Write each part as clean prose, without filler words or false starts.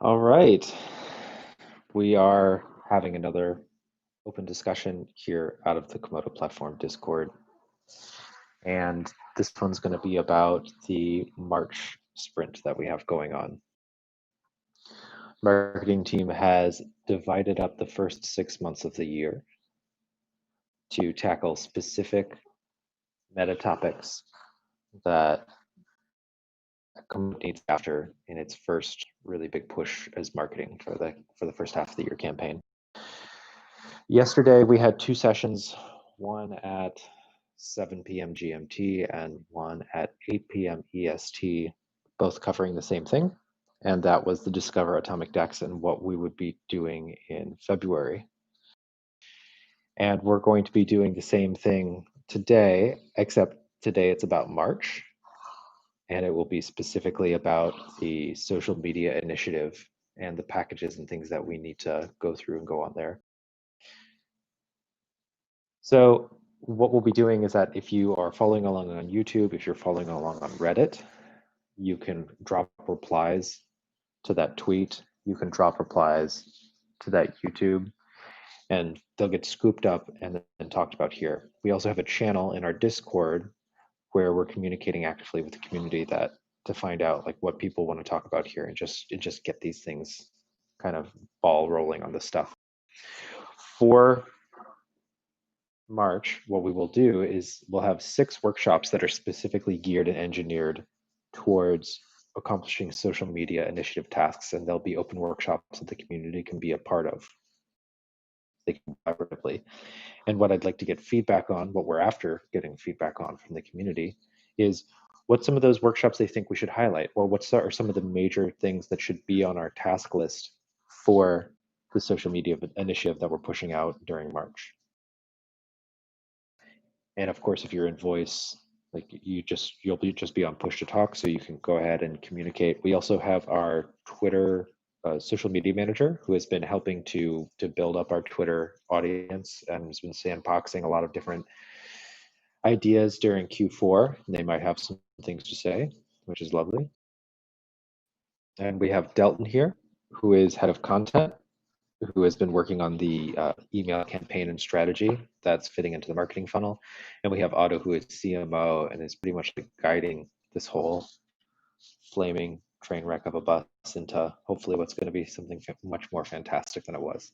All right. We are having another open discussion here out of the Komodo platform Discord. And this one's going to be about the March sprint that we have going on. Marketing team has divided up the first 6 months of the year to tackle specific meta topics that a company needs after in its first really big push as marketing for the first half of the year campaign. Yesterday we had 2 sessions, one at 7 p.m. GMT and one at 8 p.m. EST, both covering the same thing, and that was the Discover Atomic Decks and what we would be doing in February. And we're going to be doing the same thing today, except today it's about March, and it will be specifically about the social media initiative and the packages and things that we need to go through and go on there. So what we'll be doing is that if you are following along on YouTube, if you're following along on Reddit, you can drop replies to that tweet. You can drop replies to that YouTube, and they'll get scooped up and then talked about here. We also have a channel in our Discord where we're communicating actively with the community that to find out like what people want to talk about here and just get these things kind of ball rolling on this stuff. For March, what we will do is we'll have 6 workshops that are specifically geared and engineered towards accomplishing social media initiative tasks, and they'll be open workshops that the community can be a part of. They can collaboratively. And what I'd like to get feedback on, what we're after getting feedback on from the community, is what some of those workshops they think we should highlight, or what are some of the major things that should be on our task list for the social media initiative that we're pushing out during March. And of course, if you're in voice, like you'll just be on push to talk, so you can go ahead and communicate. We also have our Twitter social media manager who has been helping to build up our Twitter audience and has been sandboxing a lot of different ideas during Q4. And they might have some things to say, which is lovely. And we have Delton here, who is head of content, who has been working on the email campaign and strategy that's fitting into the marketing funnel. And we have Otto, who is CMO and is pretty much like guiding this whole flaming train wreck of a bus into hopefully what's going to be something much more fantastic than it was.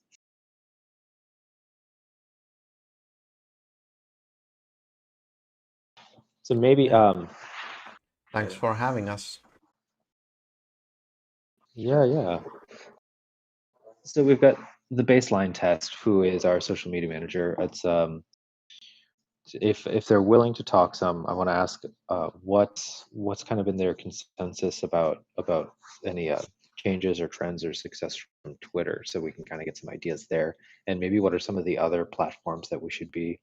So maybe, Thanks for having us. Yeah. So we've got the baseline test, who is our social media manager. It's if they're willing to talk some, I want to ask what's kind of been their consensus about any changes or trends or success from Twitter, so we can kind of get some ideas there, and maybe what are some of the other platforms that we should be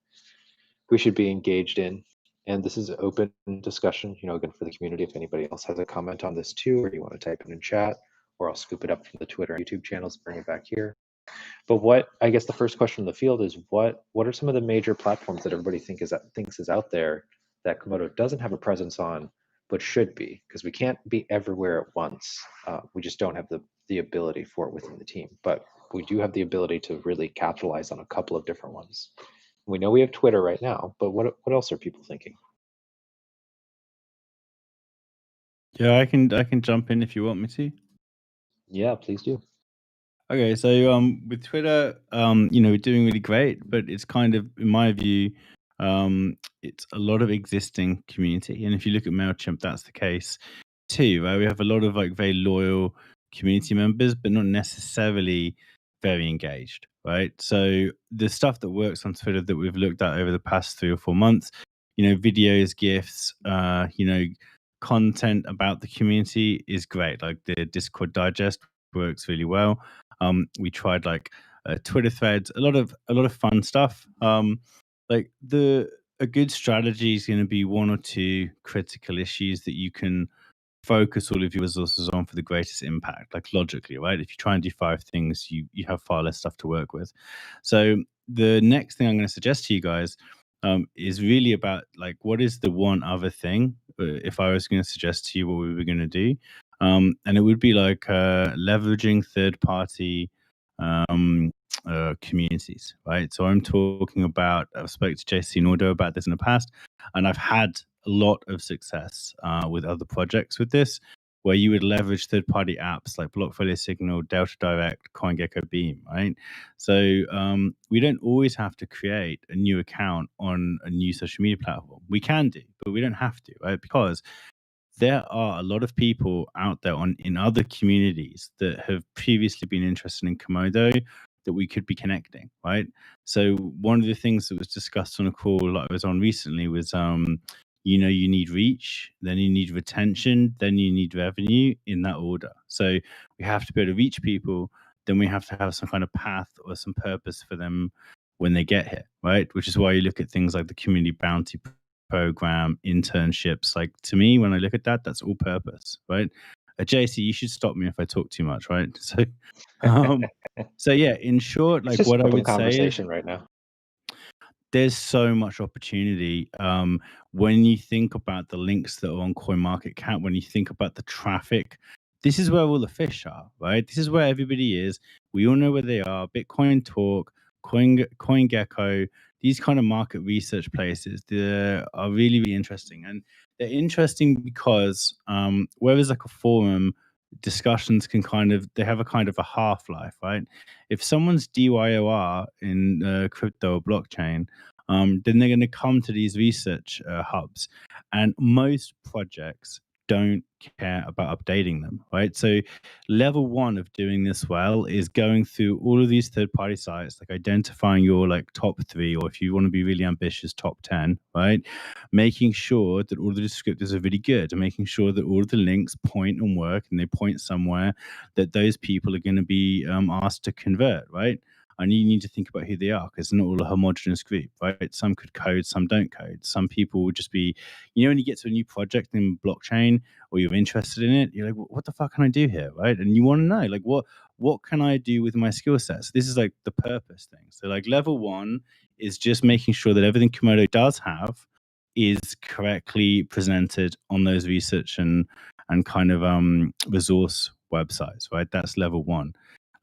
engaged in. And this is an open discussion, again, for the community. If anybody else has a comment on this too, or you want to type it in chat, or I'll scoop it up from the Twitter and YouTube channels, bring it back here. But I guess the first question in the field is what are some of the major platforms that everybody thinks is out there that Komodo doesn't have a presence on, but should be? Because we can't be everywhere at once. We just don't have the ability for it within the team. But we do have the ability to really capitalize on a couple of different ones. We know we have Twitter right now, but what else are people thinking? Yeah, I can jump in if you want me to. Yeah, please do. Okay, so with Twitter, we're doing really great, but it's kind of, in my view, it's a lot of existing community. And if you look at MailChimp, that's the case too, right? We have a lot of like very loyal community members, but not necessarily very engaged, right? So the stuff that works on Twitter that we've looked at over the past 3 or 4 months, videos, GIFs, content about the community is great. Like the Discord digest works really well. We tried like Twitter threads, a lot of fun stuff. Like a good strategy is going to be 1 or 2 critical issues that you can focus all of your resources on for the greatest impact, like logically, right? If you try and do 5 things, you have far less stuff to work with. So the next thing I'm going to suggest to you guys is really about like what is the one other thing. If I was going to suggest to you what we were going to do, And it would be like leveraging third-party communities, right? So I'm talking about, I've spoke to JC Nordo about this in the past, and I've had a lot of success with other projects with this, where you would leverage third-party apps like Blockfolio Signal, Delta Direct, CoinGecko Beam, right? So we don't always have to create a new account on a new social media platform. We can do, but we don't have to, right? Because there are a lot of people out there in other communities that have previously been interested in Komodo that we could be connecting, right? So one of the things that was discussed on a call that I was on recently was, you need reach, then you need retention, then you need revenue in that order. So we have to be able to reach people, then we have to have some kind of path or some purpose for them when they get here, right? Which is why you look at things like the community bounty program, internships. Like, to me, when I look at that, that's all purpose, right? JC, you should stop me if I talk too much, right? So yeah, in short, It's like just what I open would say is conversation right now. there's so much opportunity when you think about the links that are on CoinMarketCap, when you think about the traffic. This is where all the fish are, right? This is where everybody is. We all know where they are. Bitcoin Talk, CoinGecko, these kind of market research places, they are really, really interesting. And they're interesting because where there's like a forum, discussions can they have a kind of a half-life, right? If someone's DYOR in crypto or blockchain, then they're going to come to these research hubs. And most projects don't care about updating them, right? So level one of doing this well is going through all of these third-party sites, like identifying your like top 3, or if you want to be really ambitious, top 10, right? Making sure that all the descriptors are really good, and making sure that all of the links point and work, and they point somewhere that those people are going to be asked to convert, right? And you need to think about who they are, because it's not all a homogenous group, right? Some could code, some don't code. Some people would just be, when you get to a new project in blockchain or you're interested in it, you're like, what the fuck can I do here, right? And you want to know, like, what can I do with my skill sets? This is like the purpose thing. So like level one is just making sure that everything Komodo does have is correctly presented on those research and kind of resource websites, right? That's level one.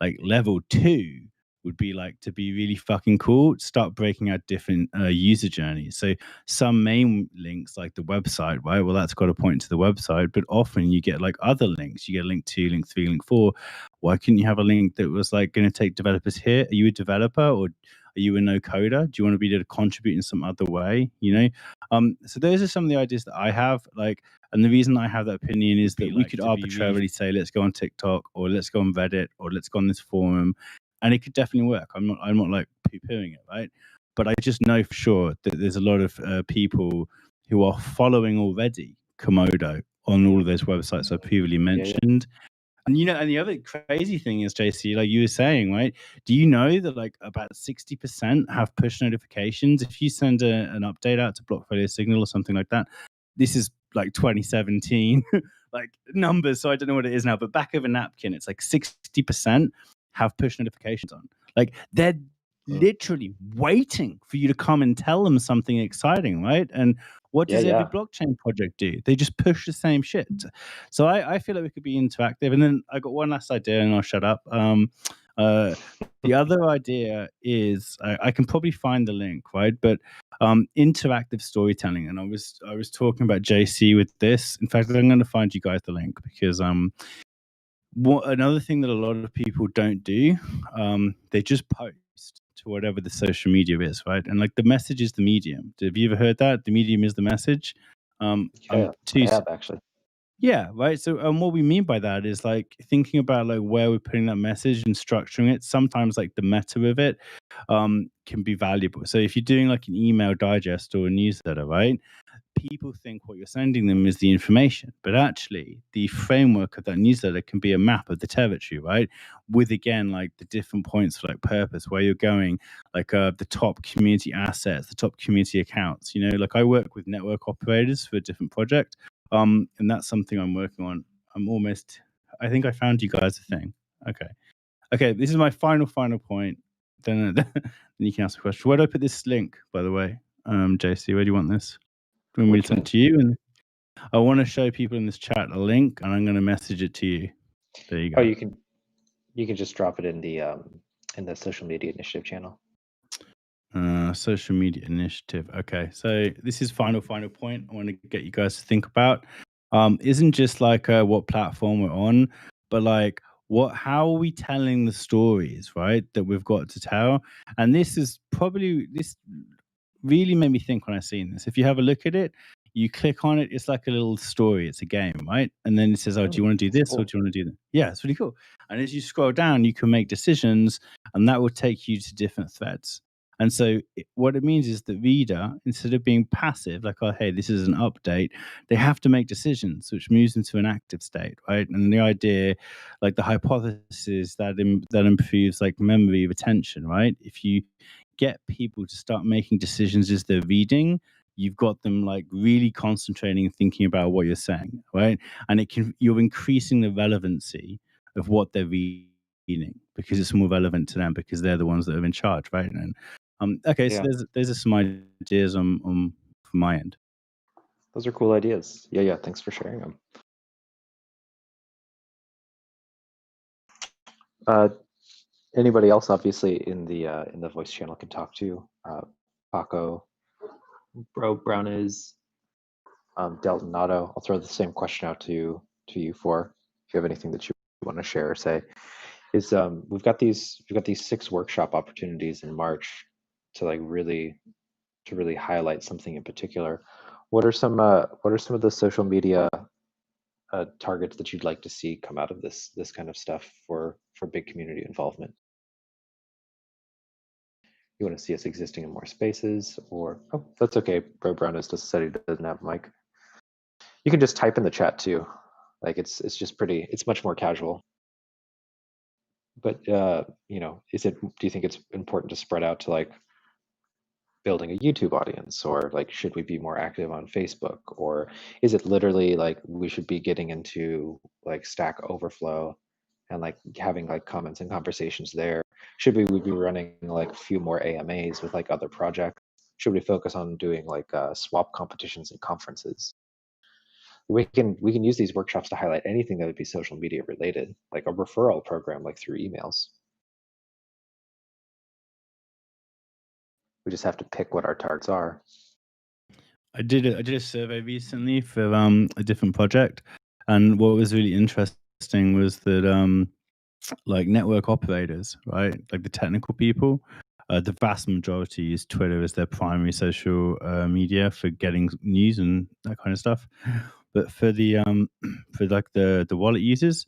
Like level two would be like, to be really fucking cool, start breaking out different user journeys. So some main links, like the website, right? Well, that's got a point to the website, but often you get like other links. You get link 2, link 3, link 4. Why couldn't you have a link that was like going to take developers here? Are you a developer, or are you a no coder? Do you want to be able to contribute in some other way? So those are some of the ideas that I have. Like, and the reason I have that opinion is that we could arbitrarily say, let's go on TikTok, or let's go on Reddit, or let's go on this forum, and it could definitely work. I'm not like poo-pooing it, right? But I just know for sure that there's a lot of people who are following already Komodo on all of those websites I previously mentioned. And and the other crazy thing is, JC, like you were saying, right? Do you know that like about 60% have push notifications? If you send an update out to Blockfolio Signal or something like that, this is like 2017 like numbers, so I don't know what it is now, but back of a napkin, it's like 60% have push notifications on. Like, they're literally waiting for you to come and tell them something exciting, right? And what does every blockchain project do? They just push the same shit. So I feel like we could be interactive. And then I got one last idea, and I'll shut up. The other idea is I can probably find the link, right? But interactive storytelling. And I was talking about JC with this. In fact, I'm going to find you guys the link, because another thing that a lot of people don't do, they just post to whatever the social media is, right? And like, the message is the medium. Have you ever heard that? The medium is the message. I have, actually. Yeah, right. So what we mean by that is like thinking about like where we're putting that message and structuring it. Sometimes like the meta of it can be valuable. So if you're doing like an email digest or a newsletter, right? People think what you're sending them is the information, but actually the framework of that newsletter can be a map of the territory, right? With, again, like the different points for like purpose, where you're going, like the top community assets, the top community accounts. Like I work with network operators for a different project, and that's something I'm working on. I think I found you guys a thing. Okay, this is my final point. Then you can ask a question. Where do I put this link, by the way? JC, where do you want this? Do you want me to send it to you? I want to show people in this chat a link, and I'm going to message it to you. There you go. Oh, you can just drop it in the social media initiative channel. Social media initiative. Okay, so this is final point I want to get you guys to think about. Isn't just like what platform we're on, but like how are we telling the stories, right, that we've got to tell? And this really made me think when I seen this. If you have a look at it, you click on it, it's like a little story, it's a game, right? And then it says, oh, do you want to do this or do you want to do that? Yeah, it's really cool. And as you scroll down, you can make decisions, and that will take you to different threads. And so what it means is the reader, instead of being passive, like, oh, hey, this is an update, they have to make decisions, which moves into an active state, right? And the idea, like the hypothesis that improves like memory retention, right? If you get people to start making decisions as they're reading, you've got them like really concentrating and thinking about what you're saying, right? And you're increasing the relevancy of what they're reading because it's more relevant to them because they're the ones that are in charge, right? And okay, so there's some ideas on from my end. Those are cool ideas. Yeah, thanks for sharing them. Anybody else, obviously, in the voice channel can talk to. Paco, Brown is, Delton Otto. I'll throw the same question out to you for if you have anything that you want to share or say. Is we've got these 6 workshop opportunities in March to like really highlight something in particular. What are some of the social media targets that you'd like to see come out of this kind of stuff for big community involvement? You want to see us existing in more spaces, or that's okay. Bro Brown has just said he doesn't have a mic. You can just type in the chat too. Like it's much more casual. But do you think it's important to spread out to like building a YouTube audience, or like should we be more active on Facebook, or is it literally like we should be getting into like Stack Overflow and like having like comments and conversations there? Should we be running like a few more AMAs with like other projects? Should we focus on doing like swap competitions and conferences? We can use these workshops to highlight anything that would be social media related, like a referral program, like through emails. We just have to pick what our targets are. I did a survey recently for a different project, and what was really interesting was that like network operators, right, like the technical people, the vast majority use Twitter as their primary social media for getting news and that kind of stuff. But for the for like the wallet users,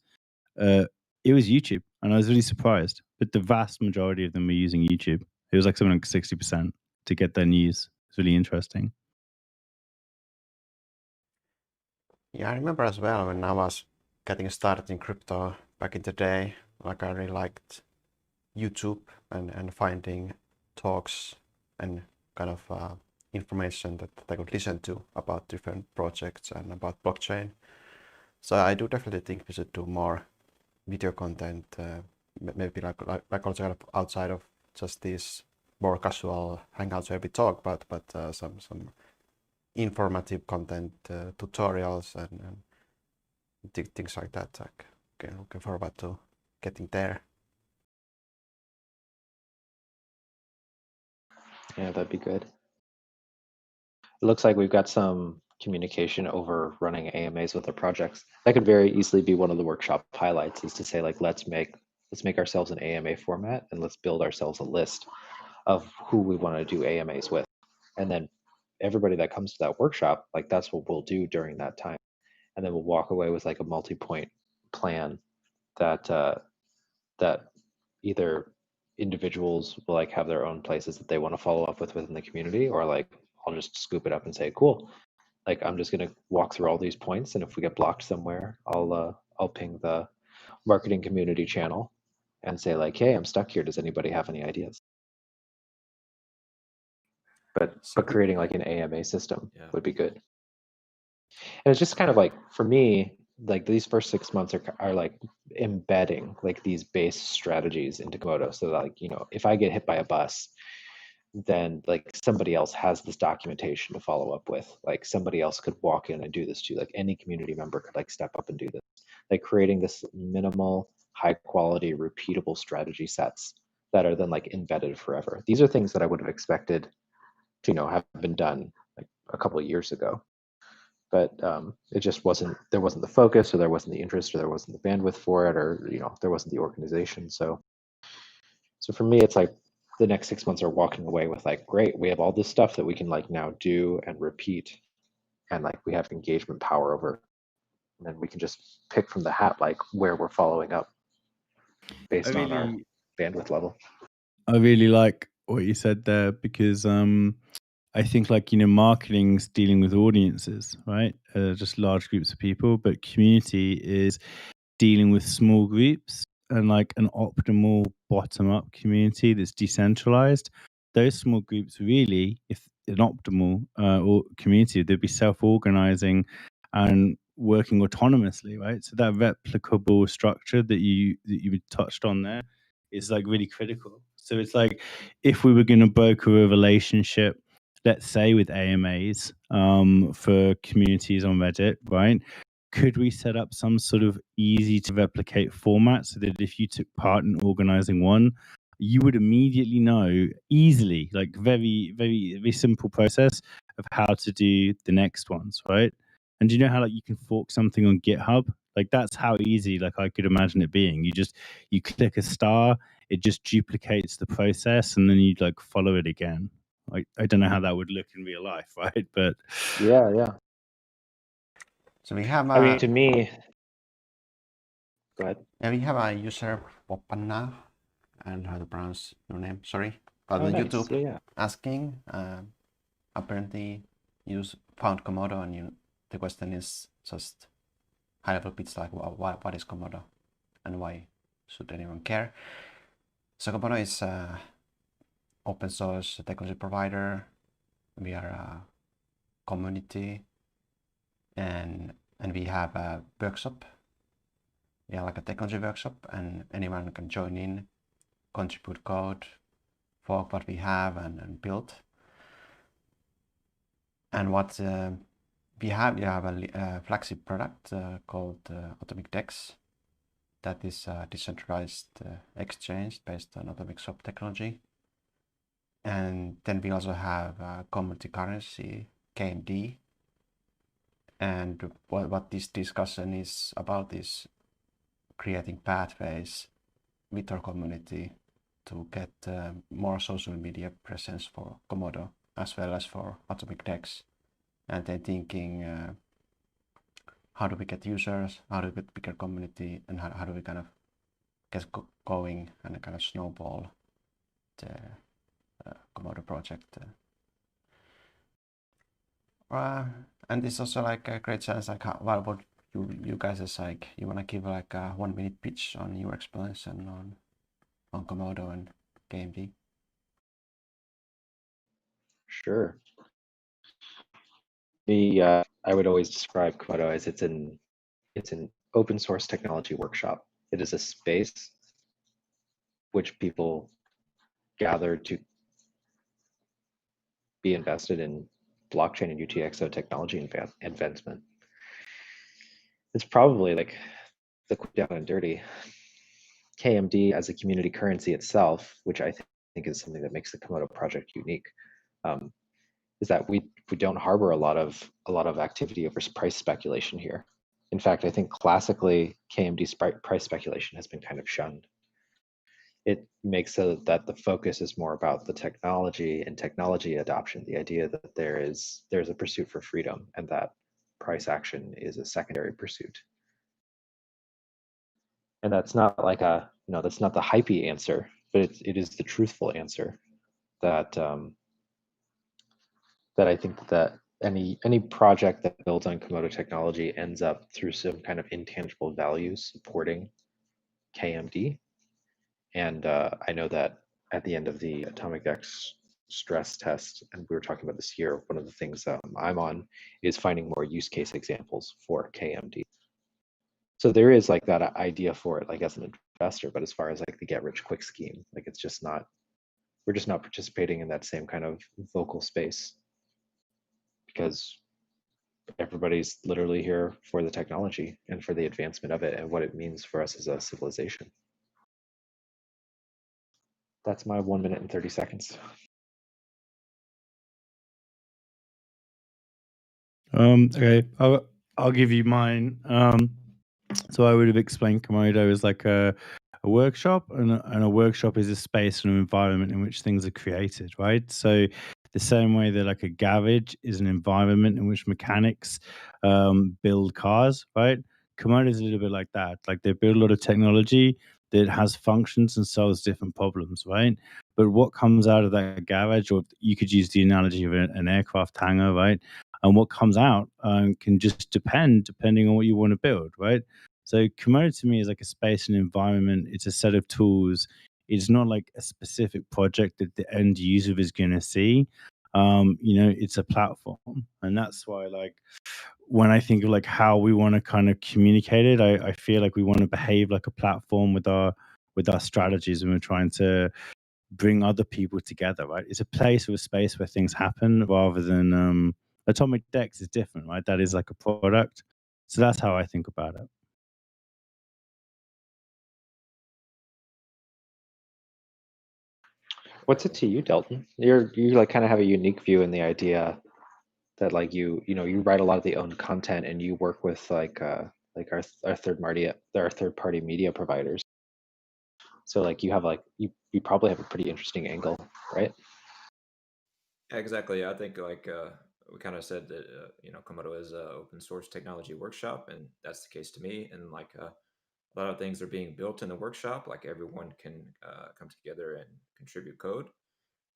it was YouTube, and I was really surprised. But the vast majority of them were using YouTube. It was like something like 60% to get their news. It's really interesting. Yeah, I remember as well when I was getting started in crypto back in the day, like I really liked YouTube and finding talks and kind of information that I could listen to about different projects and about blockchain. So I do definitely think we should do more video content, maybe like also kind of outside of just these more casual hangouts where we talk, but some informative content, tutorials and things like that. Like, okay, looking forward to getting there. Yeah, that'd be good. It looks like we've got some communication over running AMAs with our projects. That could very easily be one of the workshop highlights, is to say like, let's make ourselves an AMA format and let's build ourselves a list of who we want to do AMAs with. And then everybody that comes to that workshop, like that's what we'll do during that time. And then we'll walk away with like a multi-point plan that that either individuals will like have their own places that they want to follow up with within the community, or like I'll just scoop it up and say, cool, like I'm just gonna walk through all these points, and if we get blocked somewhere, I'll ping the marketing community channel and say like, hey, I'm stuck here. Does anybody have any ideas? But creating like an AMA system would be good. And it's just kind of like, for me, like these first 6 months are like embedding like these base strategies into Komodo. So that, like, if I get hit by a bus, then like somebody else has this documentation to follow up with. Like somebody else could walk in and do this too. Like any community member could like step up and do this. Like creating this minimal, high quality, repeatable strategy sets that are then like embedded forever. These are things that I would have expected to, have been done like a couple of years ago. But it just wasn't, there wasn't the focus, or there wasn't the interest, or there wasn't the bandwidth for it, or there wasn't the organization. So for me, it's like the next 6 months are walking away with like, great, we have all this stuff that we can like now do and repeat, and like we have engagement power over, and then we can just pick from the hat like where we're following up based on our bandwidth level. I really like what you said there, because I think like marketing's dealing with audiences, right? Just large groups of people, but community is dealing with small groups, and like an optimal bottom-up community that's decentralized. Those small groups really, if an optimal or community, they'd be self-organizing and working autonomously, right? So that replicable structure that you touched on there is like really critical. So it's like, if we were going to broker a relationship, let's say with AMAs for communities on Reddit, right? Could we set up some sort of easy to replicate format so that if you took part in organizing one, you would immediately know easily, like very, very, very simple process of how to do the next ones, right? And do you know how like you can fork something on GitHub? Like that's how easy like I could imagine it being. You click a star, it just duplicates the process, and then you like follow it again. I don't know how that would look in real life, right? But Yeah. So we have I mean, to me, go ahead. we have a user Popanna, and how to pronounce your name, sorry, but Oh, on nice. YouTube Yeah. asking, apparently you found Komodo, and the question is just high level bits like what is Komodo and why should anyone care? So Komodo is open source technology provider. We are a community, and we have a workshop. We have like a technology workshop, and anyone can join in, contribute code, fork what we have, and build. And what we have a flagship product called Atomic Dex, that is a decentralized exchange based on Atomic Swap technology. And then we also have a community currency, KMD. And what this discussion is about is creating pathways with our community to get more social media presence for Komodo as well as for Atomic Dex. And then thinking how do we get users, how do we get bigger community, and how do we kind of get going and kind of snowball the Komodo project. And it's also like a great chance, like what you guys is like, you want to give like a 1 minute pitch on your explanation on Komodo and KMD? Sure. I would always describe Komodo as it's an open source technology workshop. It is a space which people gather to be invested in blockchain and UTXO technology advancement. It's probably like the quick down and dirty. KMD as a community currency itself, which I think is something that makes the Komodo project unique, is that we don't harbor a lot of activity over price speculation here. In fact, I think classically KMD's price speculation has been kind of shunned. It makes so that the focus is more about the technology and technology adoption, the idea that there's a pursuit for freedom, and that price action is a secondary pursuit. And that's not like that's not the hypey answer, but it is the truthful answer that that I think that any project that builds on Komodo technology ends up through some kind of intangible value supporting KMD. And I know that at the end of the Atomic Dex stress test, and we were talking about this here, one of the things I'm on is finding more use case examples for KMD. So there is like that idea for it, like as an investor, but as far as like the get rich quick scheme, like it's just not, We're just not participating in that same kind of vocal space because everybody's literally here for the technology and for the advancement of it and what it means for us as a civilization. That's my 1 minute and 30 seconds. Okay, I'll give you mine. So I would have explained Komodo as like a workshop, and a workshop is a space and an environment in which things are created, right? So the same way that like a garage is an environment in which mechanics build cars, right? Komodo is a little bit like that. Like they build a lot of technology that has functions and solves different problems, right? But what comes out of that garage, or you could use the analogy of an aircraft hangar, right? And what comes out can just depending on what you want to build, right? So Komodo to me is like a space and environment. It's a set of tools. It's not like a specific project that the end user is going to see. It's a platform, and that's why like when I think of like how we want to kind of communicate it, I feel like we want to behave like a platform with our strategies, and we're trying to bring other people together, right? It's a place or a space where things happen rather than Atomic Dex is different, right? That is like a product. So that's how I think about it. What's it to you, Delton? You like kind of have a unique view in the idea that like you write a lot of the own content and you work with like our third party media providers. So like you have like you probably have a pretty interesting angle, right? Yeah, exactly. I think like we kind of said that Komodo is an open source technology workshop, and that's the case to me. And like a lot of things are being built in the workshop, like everyone can come together and contribute code,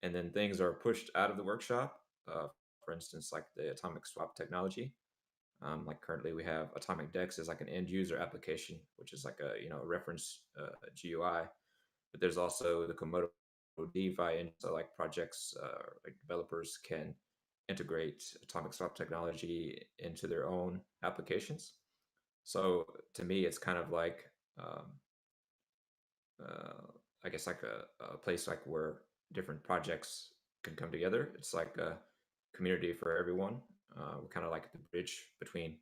and then things are pushed out of the workshop. For instance, like the atomic swap technology. Like currently, we have Atomic Dex as like an end user application, which is like a reference GUI. But there's also the Komodo DeFi, and so like projects like developers can integrate atomic swap technology into their own applications. So to me, it's kind of like I guess like a place like where different projects can come together. It's like a community for everyone. We're kind of like the bridge between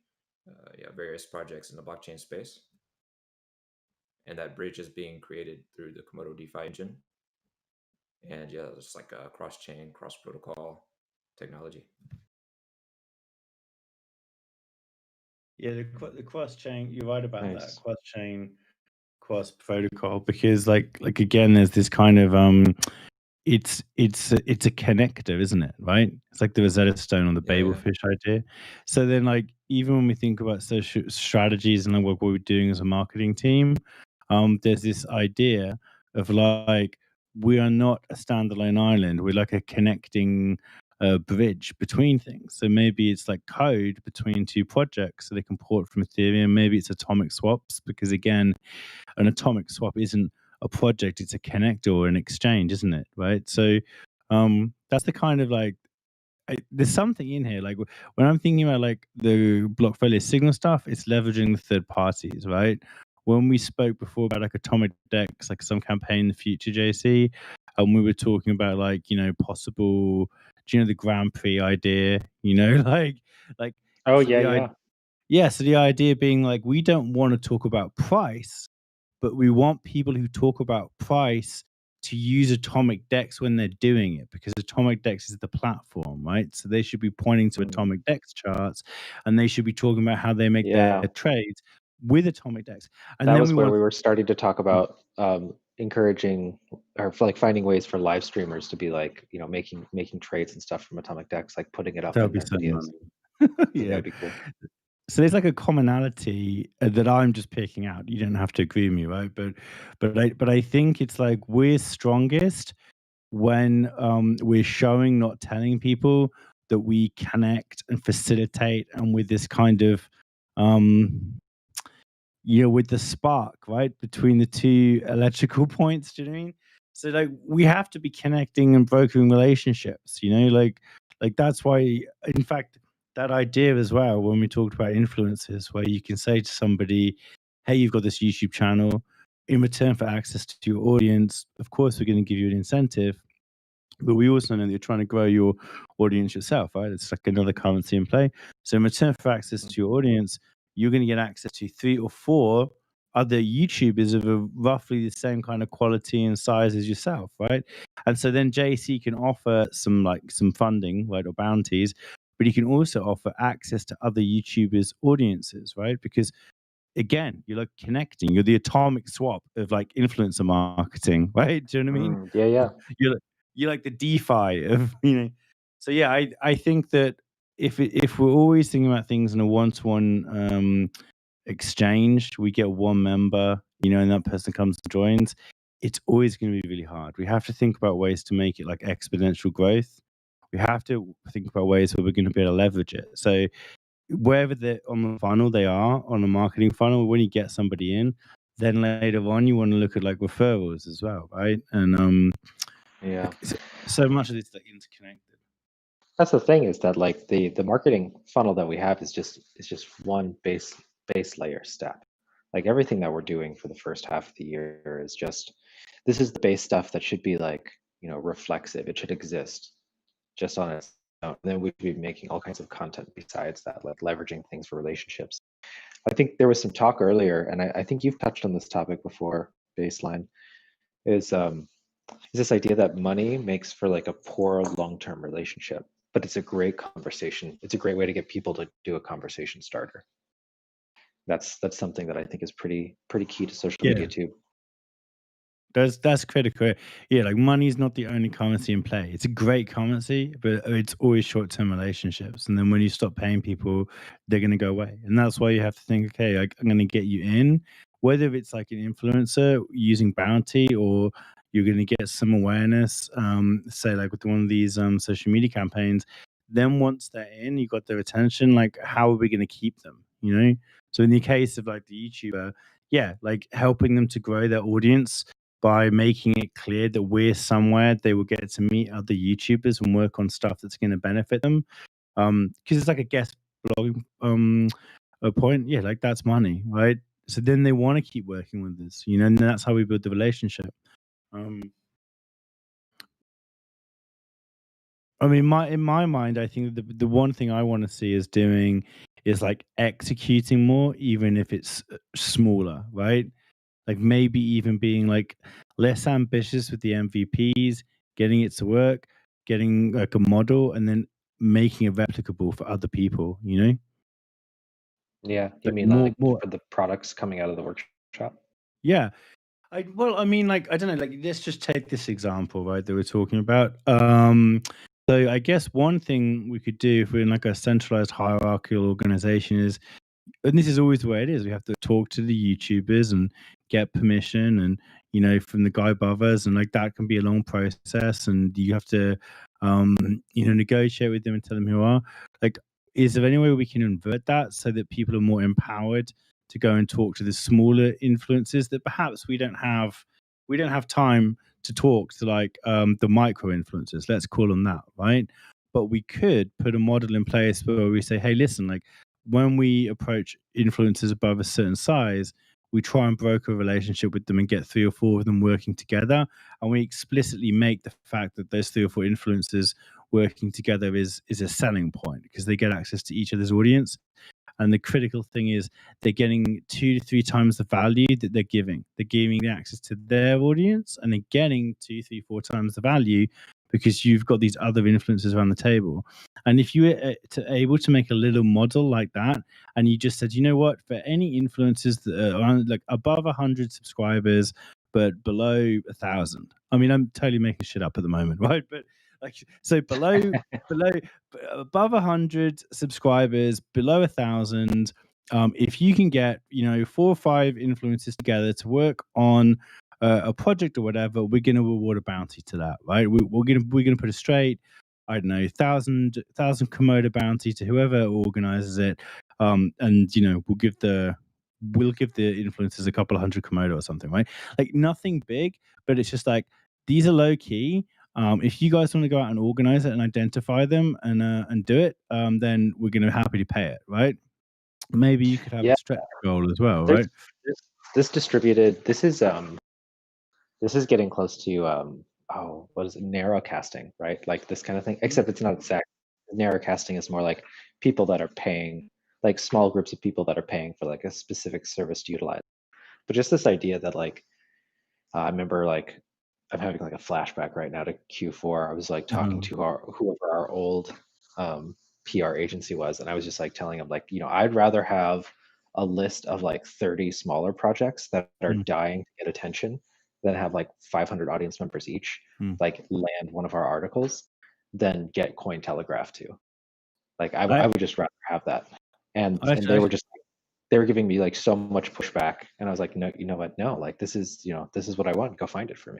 various projects in the blockchain space, and that bridge is being created through the Komodo DeFi engine. And yeah, it's like a cross-chain, cross-protocol technology. Yeah, the cross chain. You're right about that. Nice. Cross chain, cross protocol, because like again, there's this kind of it's a connector, isn't it? Right? It's like the Rosetta Stone on the Yeah, yeah. Babelfish idea. So then, like even when we think about social strategies and like what we're doing as a marketing team, there's this idea of like we are not a standalone island. We're like a connecting bridge between things. So maybe it's like code between two projects, so they can port from Ethereum. Maybe it's atomic swaps, because again, an atomic swap isn't a project; it's a connector or an exchange, isn't it? Right. So that's the kind of like there's something in here. Like when I'm thinking about like the Blockfolio Signal stuff, it's leveraging the third parties, right? When we spoke before about like Atomic Dex, like some campaign in the future, JC, and we were talking about like possible, the Grand Prix idea, like Oh so yeah. yeah. So the idea being like we don't want to talk about price, but we want people who talk about price to use Atomic Dex when they're doing it, because Atomic Dex is the platform, right? So they should be pointing to Atomic Dex charts, and they should be talking about how they make Yeah. their trades with Atomic Dex. And That then was we where want we were starting to talk about encouraging or like finding ways for live streamers to be like making trades and stuff from Atomic Dex, like putting it up that in would be their so videos. money. I think Yeah. that'd be cool. So there's like a commonality that I'm just picking out. You don't have to agree with me, right? But I think it's like we're strongest when we're showing, not telling people that we connect and facilitate, and with this kind of with the spark, right, between the two electrical points. Do you know what I mean? So like we have to be connecting and brokering relationships, like that's why, in fact, that idea as well, when we talked about influencers, where you can say to somebody, hey, you've got this YouTube channel, in return for access to your audience, of course we're going to give you an incentive, But we also know that you're trying to grow your audience yourself, right? It's like another currency in play. So in return for access to your audience, you're going to get access to 3 or 4 other YouTubers of roughly the same kind of quality and size as yourself, right? And so then JC can offer some funding, right, or bounties, but he can also offer access to other YouTubers' audiences, right? Because again, you're like connecting. You're the atomic swap of like influencer marketing, right? Do you know what I mean? Yeah. You're like the DeFi of, you know. So yeah, I think that if we're always thinking about things in a one-to-one exchange, we get one member, you know, and that person comes and joins, it's always going to be really hard. We have to think about ways to make it like exponential growth. We have to think about ways where we're going to be able to leverage it. So wherever they're on the funnel they are on the marketing funnel, when you get somebody in, then later on you want to look at like referrals as well, right? And Yeah. so much of this is like interconnected. That's the thing, is that like the marketing funnel that we have is just one base layer step. Like everything that we're doing for the first half of the year is just, this is the base stuff that should be like, you know, reflexive. It should exist just on its own. And then we'd be making all kinds of content besides that, like leveraging things for relationships. I think there was some talk earlier, and I think you've touched on this topic before, Baseline, is this idea that money makes for like a poor long-term relationship, but it's a great conversation. It's a great way to get people to do a conversation starter. That's something that I think is pretty key to social media too. That's critical. Yeah, like money's not the only currency in play. It's a great currency, but it's always short-term relationships. And then when you stop paying people, they're going to go away. And that's why you have to think, okay, like, I'm going to get you in, whether it's like an influencer using bounty or you're going to get some awareness, say like with one of these social media campaigns. Then once they're in, you got their attention. Like, how are we going to keep them? You know. So in the case of like the YouTuber, yeah, like helping them to grow their audience by making it clear that we're somewhere they will get to meet other YouTubers and work on stuff that's going to benefit them. Because it's like a guest blogging a point. Yeah, like that's money, right? So then they want to keep working with us, you know, and that's how we build the relationship. I mean, in my mind, I think the one thing I want to see is doing is like executing more, even if it's smaller, right? Like maybe even being like less ambitious with the MVPs, getting it to work, getting like a model, and then making it replicable for other people. You know? Yeah, you Like mean like more. for the products coming out of the workshop? Yeah. I mean, like I don't know. Like let's just take this example, right? That we're talking about. So I guess one thing we could do if we're in like a centralized hierarchical organization is, and this is always the way it is, we have to talk to the YouTubers and get permission, and you know, from the guy above us, and like that can be a long process, and you have to you know, negotiate with them and tell them who are. Like, is there any way we can invert that so that people are more empowered to go and talk to the smaller influencers that perhaps we don't have time to talk to, like the micro influencers, let's call them that, right? But we could put a model in place where we say, hey, listen, like when we approach influencers above a certain size, we try and broker a relationship with them and get 3 or 4 of them working together. And we explicitly make the fact that those 3 or 4 influencers working together is a selling point because they get access to each other's audience. And the critical thing is they're getting 2 to 3 times the value that they're giving. They're giving the access to their audience, and they're getting 2, 3, 4 times the value because you've got these other influencers around the table. And if you were able to make a little model like that, and you just said, you know what, for any influencers that are around, like above 100 subscribers but below 1,000. I mean, I'm totally making shit up at the moment, right? But like, so below above 100 subscribers, below 1,000. If you can get, you know, 4 or 5 influencers together to work on a project or whatever, we're going to reward a bounty to that, right? We're going to put a straight, I don't know, 1,000 Komodo bounty to whoever organizes it, and you know, we'll give the influencers a couple of hundred Komodo or something, right? Like nothing big, but it's just like these are low key. If you guys want to go out and organize it and identify them and do it, then we're going to happily pay it, right? Maybe you could have a stretch goal as well, There's, right? this distributed, this is getting close to what is it, narrowcasting, right? Like this kind of thing, except it's not exact. Narrowcasting is more like people that are paying, like small groups of people that are paying for like a specific service to utilize. But just this idea that like, I remember like, I'm having like a flashback right now to Q4. I was like talking to whoever our old PR agency was, and I was just like telling them like, I'd rather have a list of like 30 smaller projects that are dying to get attention than have like 500 audience members each like land one of our articles than get Cointelegraph to. Like I would just rather have that. And they were just they were giving me like so much pushback, and I was like, no, you know what? No, like this is what I want. Go find it for me.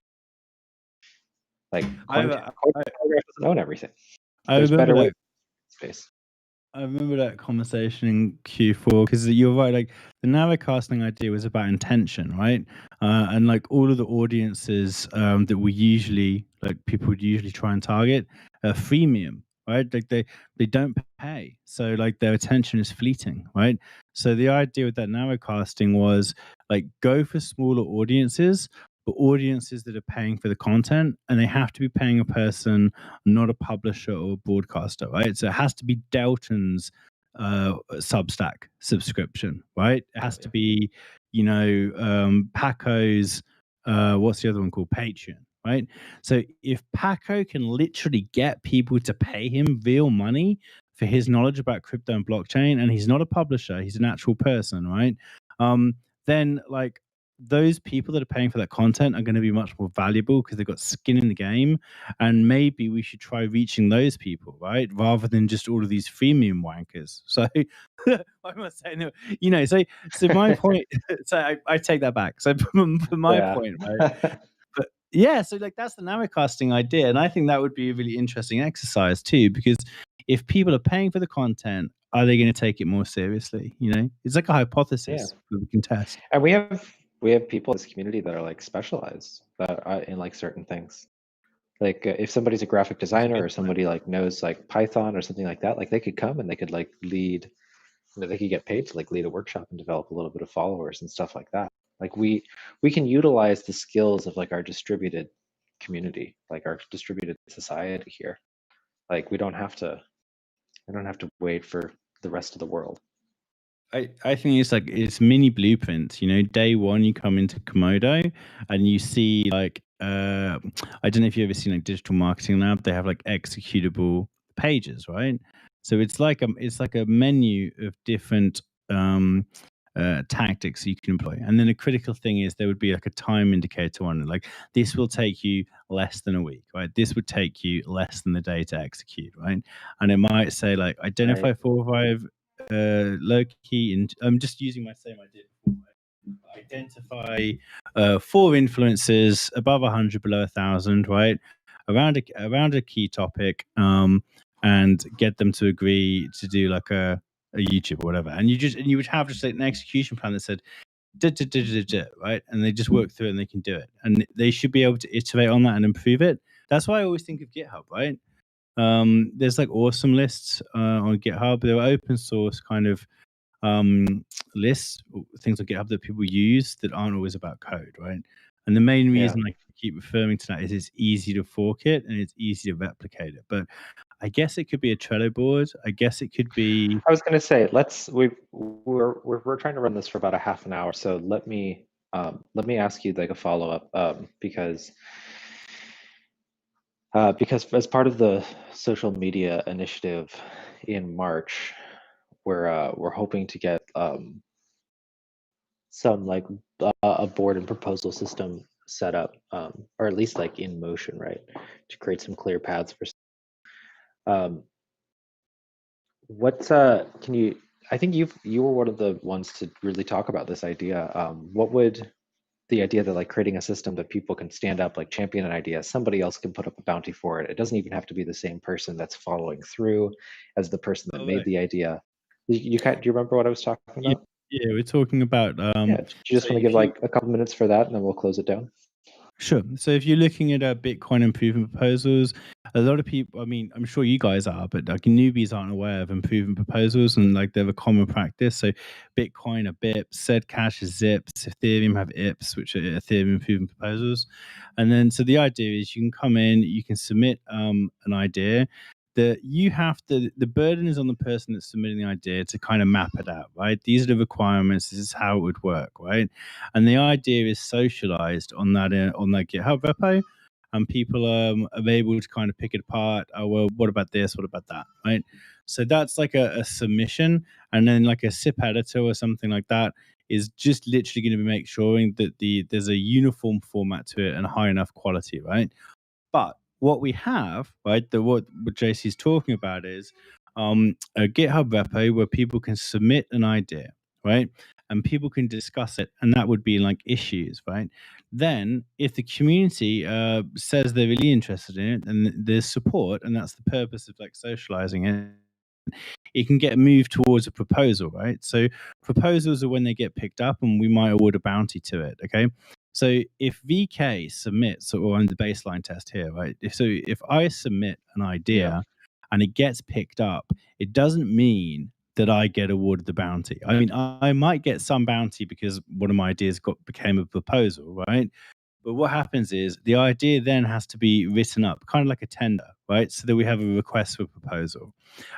Like Cointelegraph doesn't own everything. There's better ways space. I remember that conversation in Q4 because you're right. Like the narrowcasting idea was about intention, right? And like all of the audiences that we usually people would usually try and target are freemium, right? Like they don't pay, so like their attention is fleeting, right? So the idea with that narrowcasting was like go for smaller audiences, but audiences that are paying for the content, and they have to be paying a person, not a publisher or a broadcaster, right? So it has to be Delton's Substack subscription, right? It has to be, Paco's, what's the other one called? Patreon, right? So if Paco can literally get people to pay him real money for his knowledge about crypto and blockchain, and he's not a publisher, he's an actual person, right? Then like those people that are paying for that content are going to be much more valuable because they've got skin in the game, and maybe we should try reaching those people, right, rather than just all of these freemium wankers. So I must say, no, so my point. So I take that back. So for my point, right? But yeah, so like that's the narrowcasting idea, and I think that would be a really interesting exercise too, because if people are paying for the content, are they going to take it more seriously? It's like a hypothesis that we can test. And we have people in this community that are like specialized that are in like certain things. Like if somebody's a graphic designer or somebody like knows like Python or something like that, like they could come and they could like lead, they could get paid to like lead a workshop and develop a little bit of followers and stuff like that. Like we can utilize the skills of like our distributed community, like our distributed society here. Like we don't have to wait for the rest of the world. I think it's mini blueprints. Day one you come into Komodo and you see like I don't know if you've ever seen like Digital Marketing Lab. They have like executable pages, right? So it's like a menu of different tactics you can employ, and then a critical thing is there would be like a time indicator on it. Like this will take you less than a week, right? This would take you less than the day to execute, right? And it might say like identify 4 or 5 low key, and I'm just using my same idea before. Identify 4 influencers above 100, below 1,000, right? Around a key topic, and get them to agree to do like a YouTube or whatever. And you would have just like an execution plan that said, right? And they just work through it and they can do it. And they should be able to iterate on that and improve it. That's why I always think of GitHub, right? There's like awesome lists on GitHub. There are open source kind of lists, things on GitHub that people use that aren't always about code, right? And the main reason I keep referring to that is it's easy to fork it and it's easy to replicate it. But I guess it could be a Trello board. I guess it could be. I was going to say, we're trying to run this for about a half an hour. So let me ask you like a follow up because as part of the social media initiative in March, we're hoping to get some like a board and proposal system set up, or at least like in motion, right, to create some clear paths for. Can you? I think you were one of the ones to really talk about this idea. What would the idea that like creating a system that people can stand up, like champion an idea, somebody else can put up a bounty for it. It doesn't even have to be the same person that's following through as the person that made the idea. Do you remember what I was talking about? Yeah, we're talking about. Do you just want to give like a couple minutes for that, and then we'll close it down? Sure. So if you're looking at Bitcoin improvement proposals, a lot of people, I mean, I'm sure you guys are, but like newbies aren't aware of improvement proposals and like they're a common practice. So Bitcoin are BIPs, Zcash is ZIPs, Ethereum have IPs, which are Ethereum improvement proposals. And then, so the idea is you can come in, you can submit an idea that you have to, the burden is on the person that's submitting the idea to kind of map it out, right? These are the requirements. This is how it would work, right? And the idea is socialized on that GitHub repo, and people are able to kind of pick it apart. Oh well, what about this? What about that? Right. So that's like a submission, and then like a SIP editor or something like that is just literally going to be make sure that there's a uniform format to it and high enough quality, right? But what we have, right, what JC's talking about is a GitHub repo where people can submit an idea, right? And people can discuss it, and that would be like issues, right? Then, if the community says they're really interested in it, and there's support, and that's the purpose of like socializing it, it can get moved towards a proposal, right? So proposals are when they get picked up, and we might award a bounty to it. Okay. So if VK submits, or on the baseline test here, right? If I submit an idea and it gets picked up, it doesn't mean that I get awarded the bounty. I mean, I might get some bounty because one of my ideas became a proposal, right? But what happens is the idea then has to be written up, kind of like a tender, right? So that we have a request for proposal,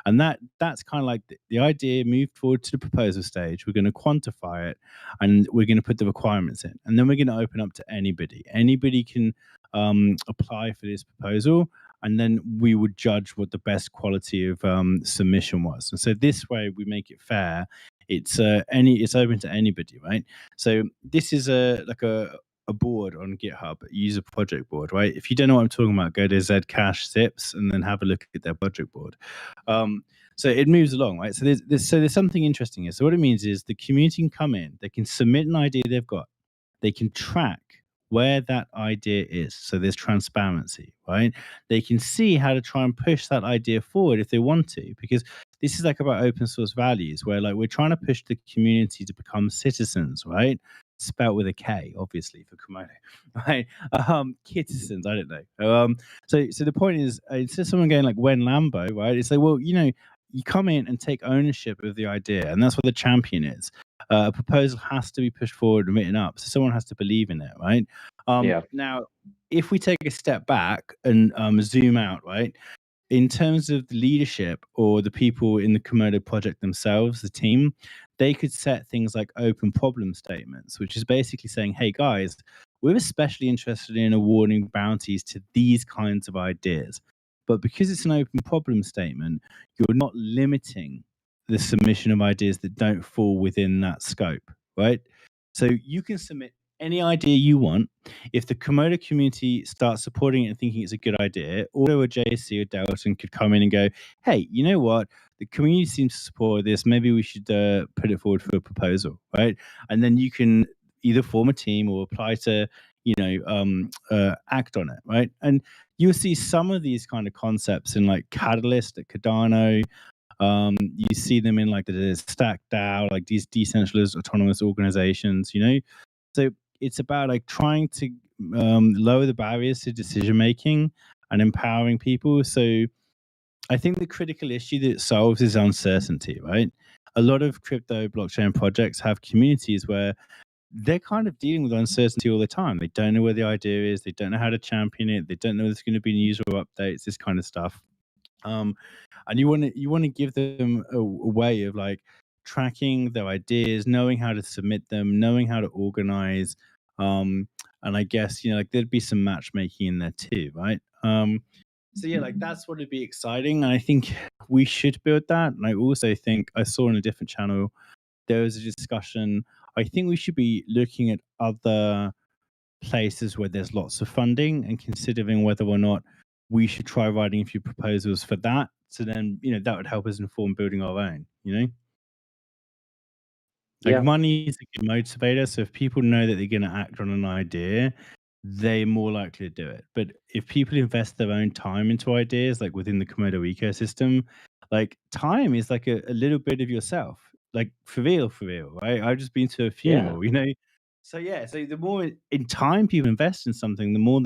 and that's kind of like the idea moved forward to the proposal stage. We're going to quantify it, and we're going to put the requirements in, and then we're going to open up to anybody. Anybody can apply for this proposal, and then we would judge what the best quality of submission was. And so this way we make it fair. It's open to anybody, right? So this is a board on GitHub, user project board, right? If you don't know what I'm talking about, go to Zcash Zips and then have a look at their project board. So it moves along, right? So there's something interesting here. So what it means is the community can come in, they can submit an idea they've got, they can track where that idea is. So there's transparency, right? They can see how to try and push that idea forward if they want to, because this is like about open source values where like we're trying to push the community to become citizens, right? Spelt with a K, obviously, for Komodo, right? Citizens, I don't know. So the point is, instead of someone going like when Lambo, right? It's like, well, you come in and take ownership of the idea, and that's what the champion is. A proposal has to be pushed forward and written up, so someone has to believe in it, right? Now, if we take a step back and zoom out, right? In terms of the leadership or the people in the Komodo project themselves, the team, they could set things like open problem statements, which is basically saying, hey guys, we're especially interested in awarding bounties to these kinds of ideas. But because it's an open problem statement, you're not limiting the submission of ideas that don't fall within that scope, right? So you can submit any idea you want. If the Komodo community starts supporting it and thinking it's a good idea, Auto or JC or Delton could come in and go, hey, you know what? The community seems to support this. Maybe we should put it forward for a proposal, right? And then you can either form a team or apply to, act on it, right? And you'll see some of these kind of concepts in like Catalyst at Cardano. You see them in like the StackDAO, like these decentralized autonomous organizations, So it's about like trying to lower the barriers to decision making and empowering people. So I think the critical issue that it solves is uncertainty, right? A lot of crypto blockchain projects have communities where they're kind of dealing with uncertainty all the time. They don't know where the idea is. They don't know how to champion it. They don't know there's going to be user updates, this kind of stuff. And you want to give them a way of like tracking their ideas, knowing how to submit them, knowing how to organize. And I guess like there'd be some matchmaking in there too, right? So yeah, like that's what would be exciting, and I think we should build that. And I also think I saw on a different channel there was a discussion. I think we should be looking at other places where there's lots of funding and considering whether or not we should try writing a few proposals for that. So then, that would help us inform building our own, Like Yeah. money is a good motivator. So if people know that they're going to act on an idea, they're more likely to do it. But if people invest their own time into ideas, like within the Komodo ecosystem, like time is like a little bit of yourself, like for real, right? I've just been to a funeral, So yeah, so the more in time people invest in something, the more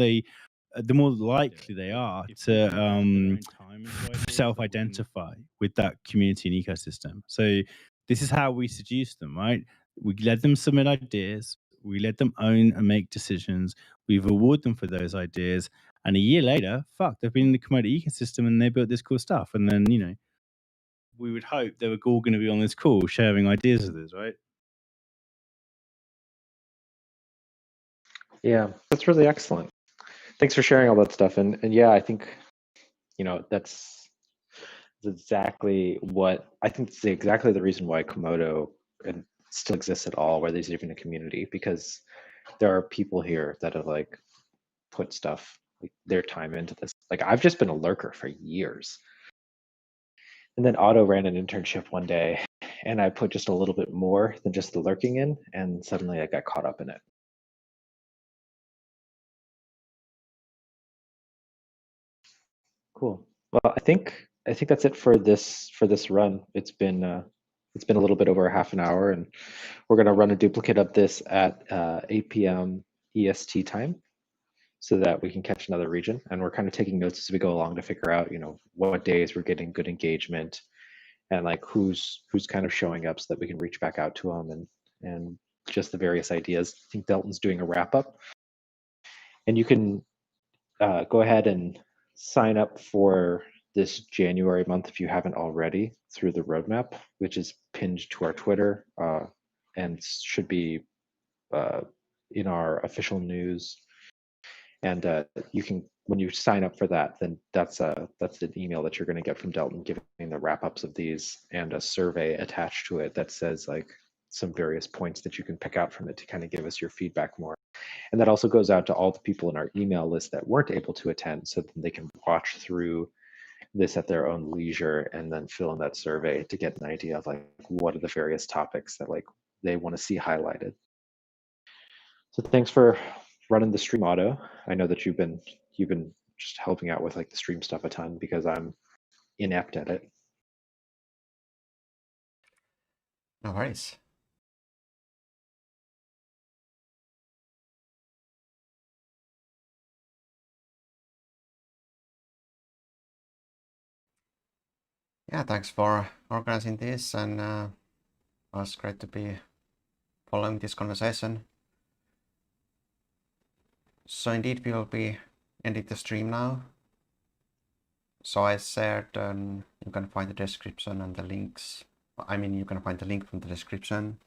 likely they are to self-identify with that community and ecosystem. So this is how we seduce them, right? We let them submit ideas, we let them own and make decisions, we reward them for those ideas, and a year later, they've been in the commodity ecosystem and they built this cool stuff. And then, we would hope they were all going to be on this call sharing ideas with us, right? Yeah, that's really excellent. Thanks for sharing all that stuff. And yeah, I think, that's exactly exactly the reason why Komodo still exists at all, where there's even a community, because there are people here that have like put stuff, like their time into this. Like I've just been a lurker for years. And then Otto ran an internship one day and I put just a little bit more than just the lurking in, and suddenly I got caught up in it. Cool. Well, I think that's it for this run. It's been a little bit over a half an hour, and we're going to run a duplicate of this at 8 p.m. EST time, so that we can catch another region. And we're kind of taking notes as we go along to figure out, what days we're getting good engagement, and like who's kind of showing up, so that we can reach back out to them and just the various ideas. I think Delton's doing a wrap up, and you can go ahead and sign up for this January month if you haven't already through the roadmap, which is pinned to our Twitter and should be in our official news. And you can, when you sign up for that, then that's an email that you're going to get from Delton giving the wrap ups of these, and a survey attached to it that says like some various points that you can pick out from it to kind of give us your feedback more. And that also goes out to all the people in our email list that weren't able to attend, so that they can watch through this at their own leisure and then fill in that survey to get an idea of like what are the various topics that like they want to see highlighted. So thanks for running the stream, Otto. I know that you've been just helping out with like the stream stuff a ton, because I'm inept at it. No worries. Yeah, thanks for organizing this, and it was great to be following this conversation. So indeed, we will be ending the stream now. So I shared, you can find the description and the links. I mean, you can find the link from the description.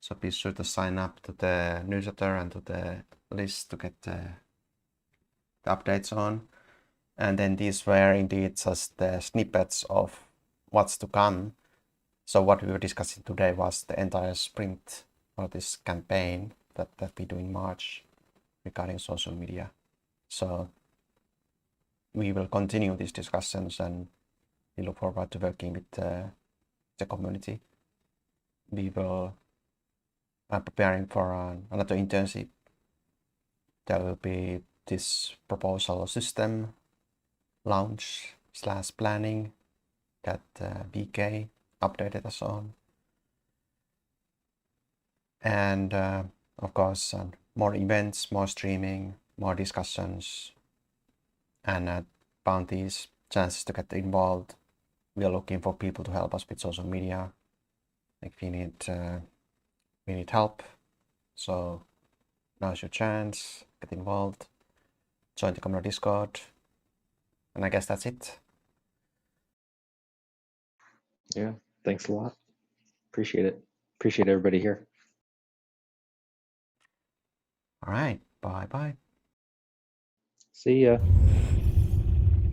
So be sure to sign up to the newsletter and to the list to get the updates on. And then these were indeed just the snippets of what's to come. So what we were discussing today was the entire sprint or this campaign that we do in March regarding social media. So we will continue these discussions, and we look forward to working with the community. We will preparing for another internship. There will be this proposal system launch / planning that BK updated us on. And of course, more events, more streaming, more discussions, and bounties, chances to get involved. We are looking for people to help us with social media. Like we need help. So now's your chance. Get involved. Join the Komodo Discord. And I guess that's it. Yeah, thanks a lot. Appreciate it. Appreciate everybody here. All right. Bye-bye. See ya.